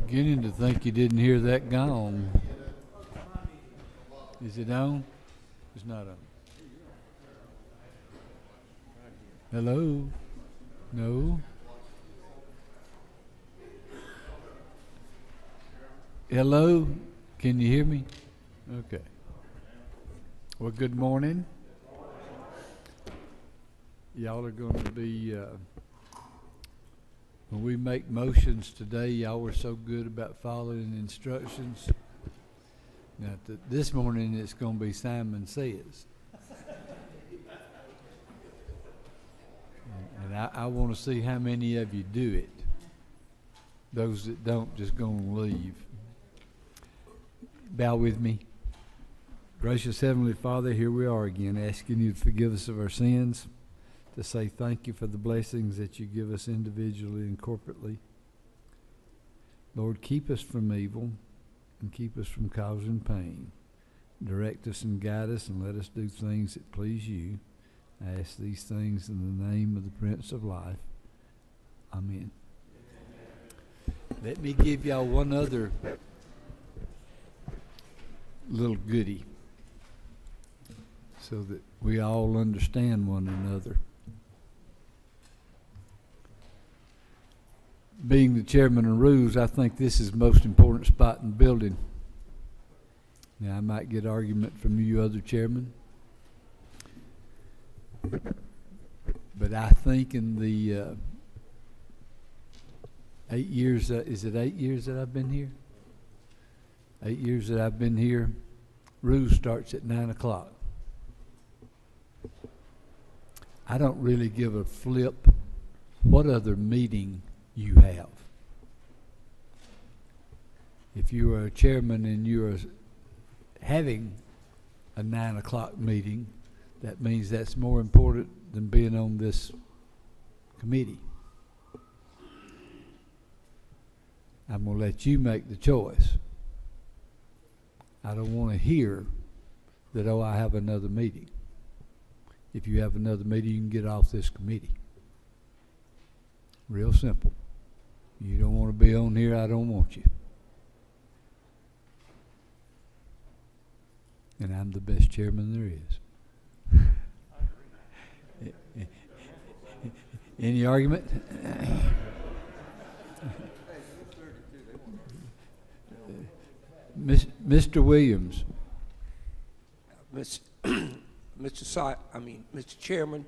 Beginning to think you didn't hear that gong. Is it on? It's not on. Hello? No? Hello? Can you hear me? Okay. Well, good morning. Y'all are going to be, when we make motions today, y'all were so good about following instructions. Now, this morning it's going to be Simon Says. And I want to see how many of you do it. Those that don't, just go and leave. Bow with me. Gracious Heavenly Father, here we are again, asking you to forgive us of our sins, to say thank you for the blessings that you give us individually and corporately. Lord, keep us from evil and keep us from causing pain. Direct us and guide us and let us do things that please you. I ask these things in the name of the Prince of Life. Amen. Let me give y'all one other little goodie so that we all understand one another. Being the chairman of rules, I think this is the most important spot in the building. Now, I might get argument from you other chairmen, but I think in the 8 years, is it 8 years that I've been here? 8 years that I've been here, rules starts at 9 o'clock. I don't really give a flip what other meeting you have. If you are a chairman and you are having a 9 o'clock meeting, that means that's more important than being on this committee. I'm going to let you make the choice. I don't want to hear that, oh, I have another meeting. If you have another meeting, you can get off this committee. Real simple. You don't want to be on here, I don't want you. And I'm the best chairman there is. Any argument? Mr. Williams. Mr. Chairman,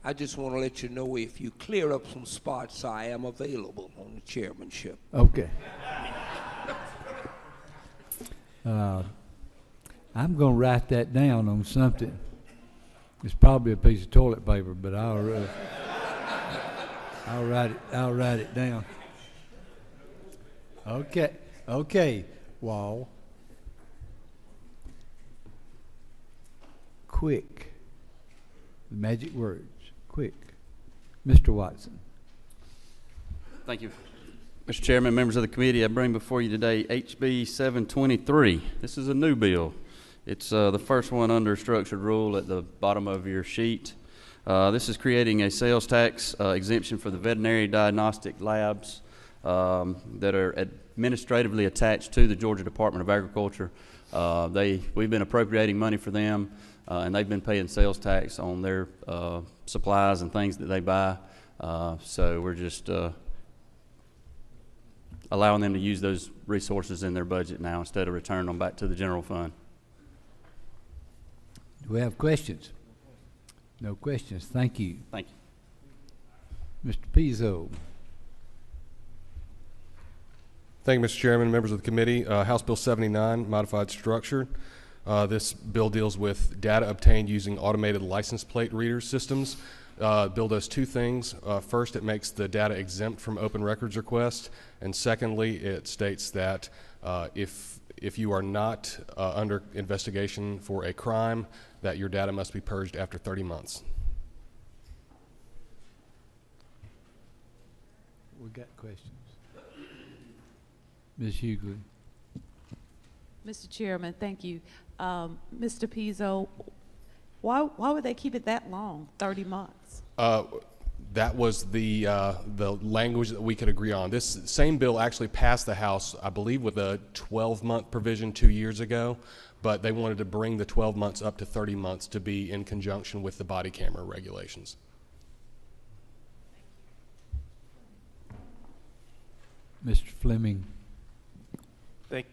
I just want to let you know if you clear up some spots, I am available on the chairmanship. Okay. I'm going to write that down on something. It's probably a piece of toilet paper, but I'll write it down. Okay. Wall. Quick. The magic words. Quick. Mr. Watson. Thank you. Mr. Chairman, members of the committee, I bring before you today HB 723. This is a new bill. It's the first one under structured rule at the bottom of your sheet. This is creating a sales tax exemption for the veterinary diagnostic labs that are administratively attached to the Georgia Department of Agriculture. We've been appropriating money for them, and they've been paying sales tax on their supplies and things that they buy. So we're just allowing them to use those resources in their budget now instead of returning them back to the general fund. Do we have questions? No questions. Thank you. Thank you. Mr. Pizzo. Thank you, Mr. Chairman, members of the committee. House Bill 79, modified structure. This bill deals with data obtained using automated license plate reader systems. Bill does two things. First, it makes the data exempt from open records requests, and secondly, it states that if you are not under investigation for a crime, that your data must be purged after 30 months. We got questions. Ms. Hughley. Mr. Chairman, thank you. Mr. Pizzo, why would they keep it that long, 30 months? That was the language that we could agree on. This same bill actually passed the House, I believe, with a 12-month provision 2 years ago, but they wanted to bring the 12 months up to 30 months to be in conjunction with the body camera regulations. Mr. Fleming. Thank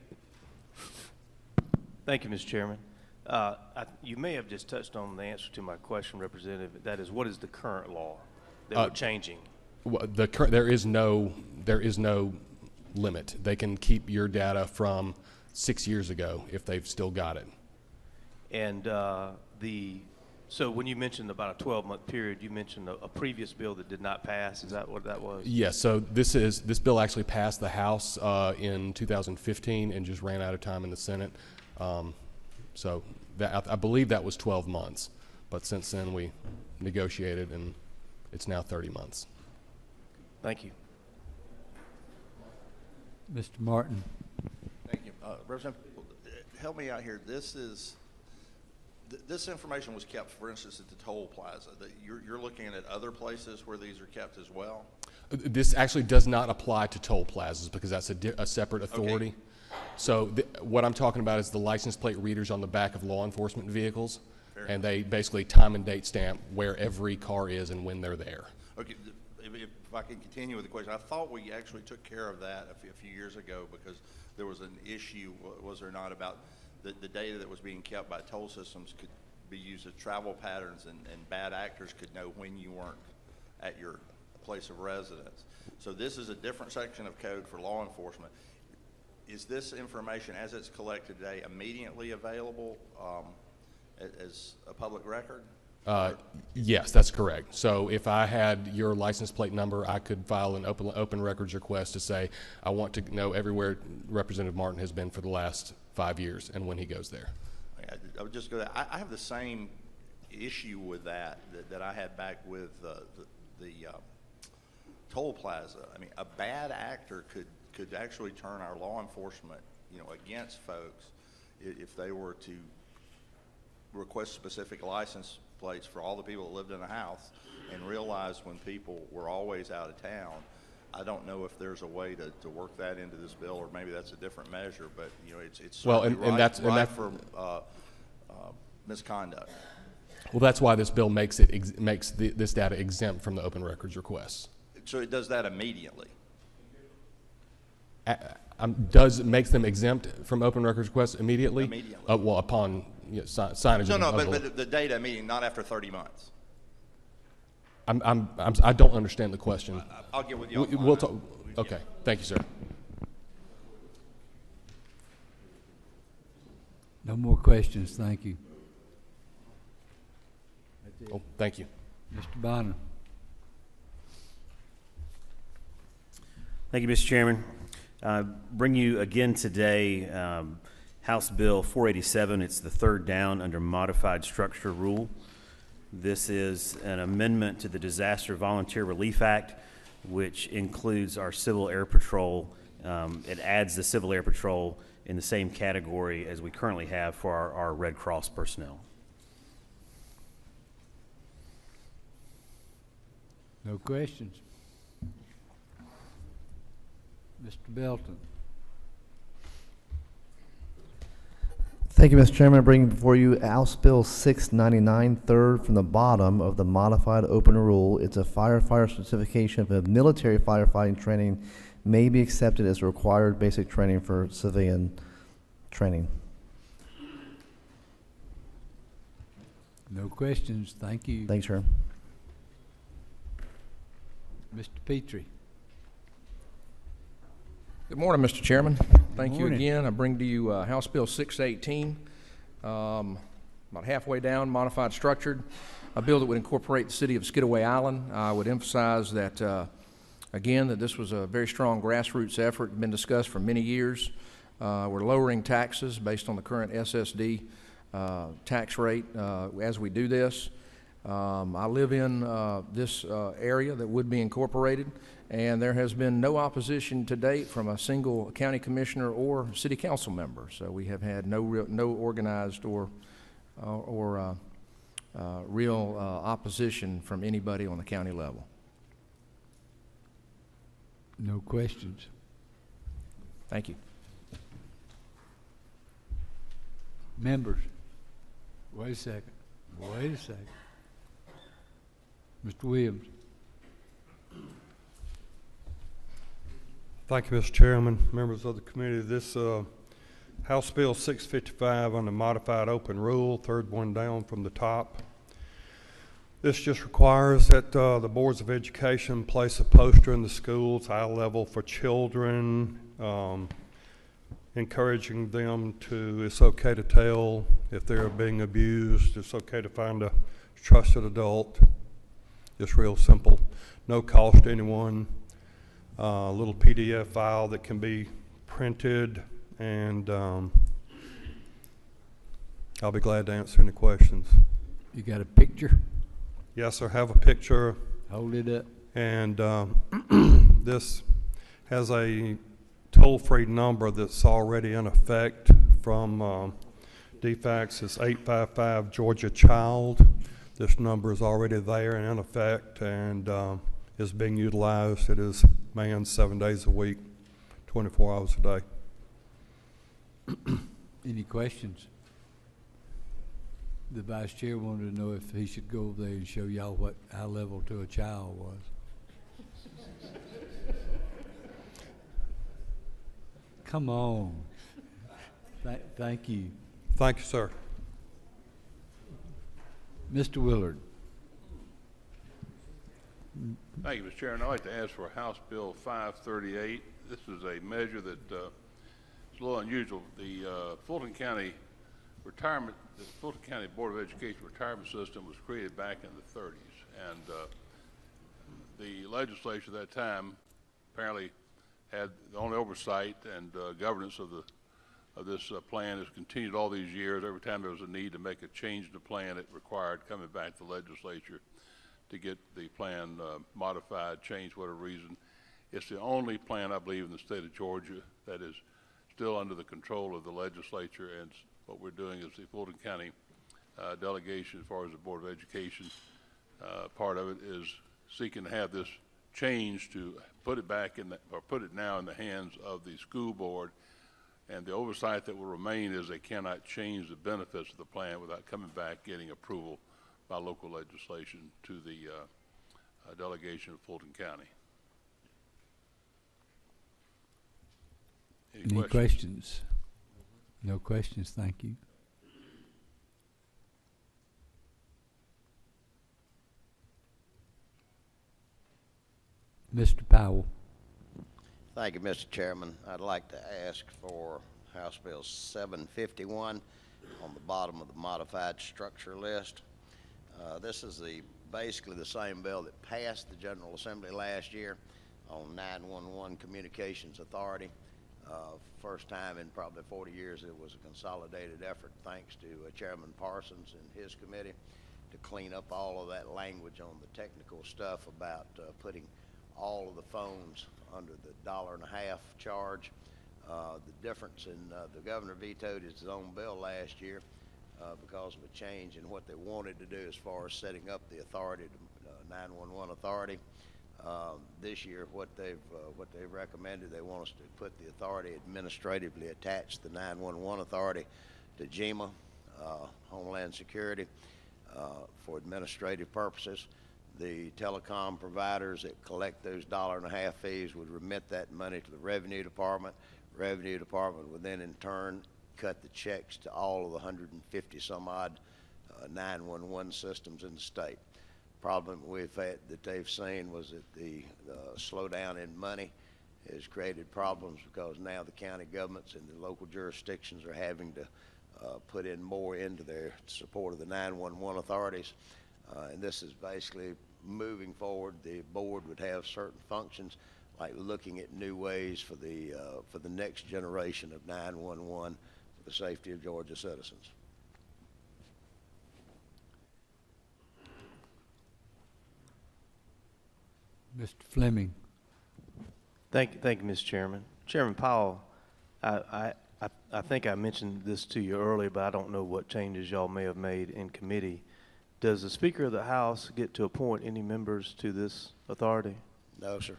you, Mr. Chairman. You may have just touched on the answer to my question, Representative. That is, what is the current law that we're changing? There is no limit. They can keep your data from 6 years ago if they've still got it. And so when you mentioned about a 12-month period, you mentioned a previous bill that did not pass. Is that what that was? Yes. So this bill actually passed the House in 2015 and just ran out of time in the Senate. So I believe that was 12 months, but since then we negotiated and it's now 30 months. Thank you. Mr. Martin. Thank you. Representative, help me out here. This information was kept, for instance, at the toll plaza. You're looking at other places where these are kept as well? This actually does not apply to toll plazas because that's a separate authority. Okay. So what I'm talking about is the license plate readers on the back of law enforcement vehicles. And they basically time and date stamp where every car is and when they're there. Okay, if I can continue with the question, I thought we actually took care of that a few years ago because there was an issue, was there not, about the data that was being kept by toll systems could be used as travel patterns, and bad actors could know when you weren't at your place of residence. So this is a different section of code for law enforcement. Is this information, as it's collected today, immediately available as a public record? Yes, that's correct. So if I had your license plate number, I could file an open records request to say, I want to know everywhere Representative Martin has been for the last 5 years and when he goes there. I would just go there. I have the same issue with that I had back with the toll plaza. I mean, a bad actor could actually turn our law enforcement, against folks if they were to request specific license plates for all the people that lived in the house and realize when people were always out of town. I don't know if there's a way to work that into this bill, or maybe that's a different measure, but it's well, and that's for misconduct. Well, that's why this bill makes this data exempt from the open records requests. So it does that immediately. Does it make them exempt from open records requests immediately? Immediately. Well, upon signage. No, but the data immediately, not after 30 months. I don't understand the question. I'll get with you. We'll talk. Okay. Thank you, sir. No more questions. Thank you. Oh, thank you. Mr. Bonner. Thank you, Mr. Chairman. Bring you again today House Bill 487. It's the third down under modified structure rule. This is an amendment to the Disaster Volunteer Relief Act, which includes our Civil Air Patrol. It adds the Civil Air Patrol in the same category as we currently have for our Red Cross personnel. No questions. Mr. Belton. Thank you, Mr. Chairman. I bring before you House Bill 699, third from the bottom of the modified open rule. It's a firefighter certification of military firefighting training may be accepted as required basic training for civilian training. No questions. Thank you. Thanks, sir. Mr. Petrie. Good morning, Mr. Chairman. Thank you again. I bring to you House Bill 618, about halfway down, modified structured. A bill that would incorporate the city of Skidaway Island. I would emphasize that, again, that this was a very strong grassroots effort, been discussed for many years. We're lowering taxes based on the current SSD tax rate as we do this. I live in this area that would be incorporated, and there has been no opposition to date from a single county commissioner or city council member. So we have had no organized or real opposition from anybody on the county level. No questions. Thank you. Members, wait a second. Wait a second. Mr. Williams. Thank you, Mr. Chairman, members of the committee. This House Bill 655 on the modified open rule, third one down from the top. This just requires that the boards of education place a poster in the schools, high level for children, encouraging them to, it's okay to tell if they're being abused, it's okay to find a trusted adult. Just real simple, no cost to anyone. A little PDF file that can be printed, and I'll be glad to answer any questions. You got a picture? Yes, sir, have a picture. Hold it up. And this has a toll-free number that's already in effect from DFACS. It's 855 Georgia Child. This number is already there and in effect, and is being utilized. It is manned 7 days a week, 24 hours a day. Any questions? The vice chair wanted to know if he should go over there and show y'all what high level to a child was. Come on. Thank you. Thank you, sir. Mr. Willard. Thank you, Mr. Chairman. I'd like to ask for House Bill 538. This is a measure that is a little unusual. The Fulton County Board of Education retirement system was created back in the 30s, and the legislature at that time apparently had the only oversight and governance of this plan has continued all these years. Every time there was a need to make a change in the plan, it required coming back to the legislature to get the plan modified, changed for whatever reason. It's the only plan, I believe, in the state of Georgia that is still under the control of the legislature, and what we're doing is the Fulton County delegation, as far as the Board of Education, part of it is seeking to have this change to put it back in or put it now in the hands of the school board, and the oversight that will remain is they cannot change the benefits of the plan without coming back, getting approval by local legislation to the delegation of Fulton County. Any questions? No questions, thank you. Mr. Powell. Thank you, Mr. Chairman. I'd like to ask for House Bill 751 on the bottom of the modified structure list. This is basically the same bill that passed the General Assembly last year on 911 Communications Authority. First time in probably 40 years it was a consolidated effort, thanks to Chairman Parsons and his committee, to clean up all of that language on the technical stuff about putting all of the phones under the $1.50 charge. The difference in the governor vetoed his own bill last year because of a change in what they wanted to do as far as setting up the authority, 911 authority. This year, what they've recommended, they want us to put the authority administratively attach the 911 authority to GEMA, Homeland Security, for administrative purposes. The telecom providers that collect those $1.50 fees would remit that money to the Revenue Department. Revenue Department would then in turn cut the checks to all of the 150 some odd 911 systems in the state. Problem we've had that they've seen was that the slowdown in money has created problems because now the county governments and the local jurisdictions are having to put in more into their support of the 911 authorities. And this is basically moving forward. The board would have certain functions like looking at new ways for the next generation of 911 for the safety of Georgia citizens. Mr. Fleming. Thank you, Mr. Chairman. Chairman Powell, I think I mentioned this to you earlier, but I don't know what changes y'all may have made in committee. Does the Speaker of the House get to appoint any members to this authority? No, sir.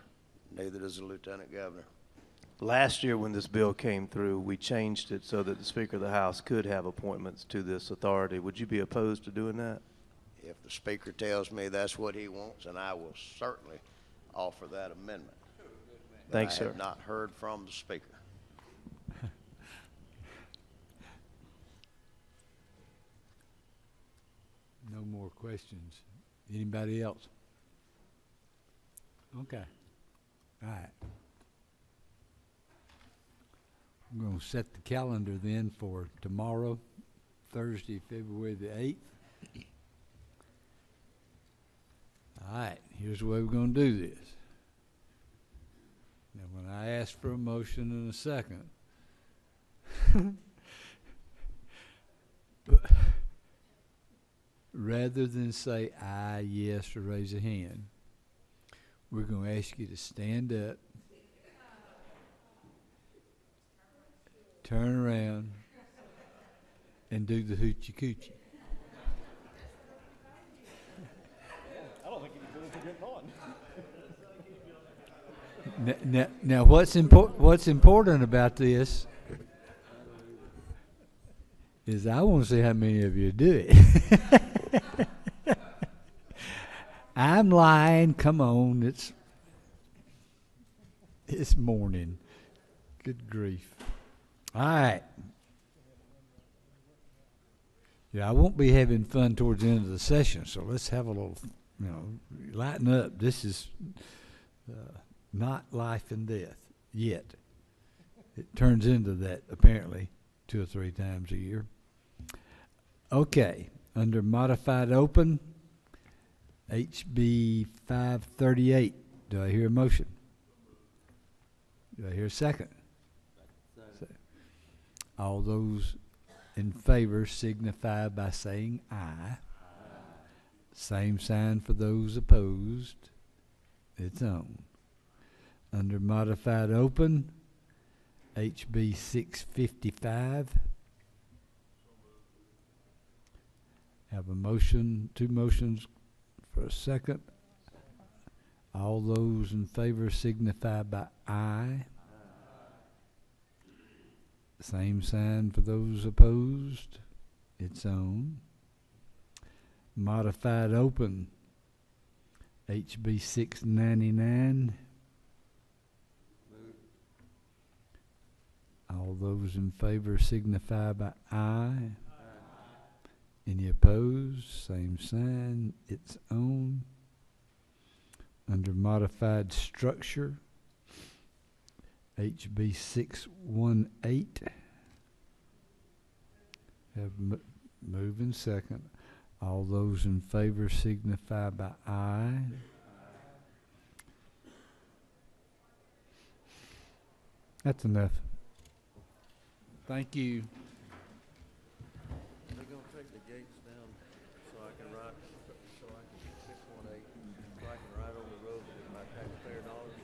Neither does the Lieutenant Governor. Last year, when this bill came through, we changed it so that the Speaker of the House could have appointments to this authority. Would you be opposed to doing that? If the Speaker tells me that's what he wants, and I will certainly offer that amendment. But Thanks, I sir. have not heard from the Speaker. No more questions. Anybody else? Okay. All right. I'm going to set the calendar then for tomorrow, Thursday, February the 8th. All right, here's the way we're going to do this. Now, when I ask for a motion in a second, rather than say aye, yes, or raise a hand, we're going to ask you to stand up, turn around, and do the hoochie coochie. I don't think you can do it getting on. Now what's important about this is I want to see how many of you do it. I'm lying. Come on, it's morning. Good grief. All right. Yeah, I won't be having fun towards the end of the session, so let's have a little, lighten up. This is not life and death yet. It turns into that apparently 2 or 3 times a year. Okay, under modified open, HB 538. Do I hear a motion? Do I hear a second? All those in favor signify by saying aye. Same sign for those opposed. It's on. Under modified open, HB 655. Have a motion, 2 motions for a second. All those in favor signify by aye. Same sign for those opposed. It's on. Modified open, HB 699. All those in favor signify by aye. Any opposed? Same sign. It's on. Under modified structure, HB 618. Have move in second. All those in favor signify by aye. That's enough. Thank you. They're going to take the gates down so I can write, so I can 618, so I can write on the road with my taxpayer dollars.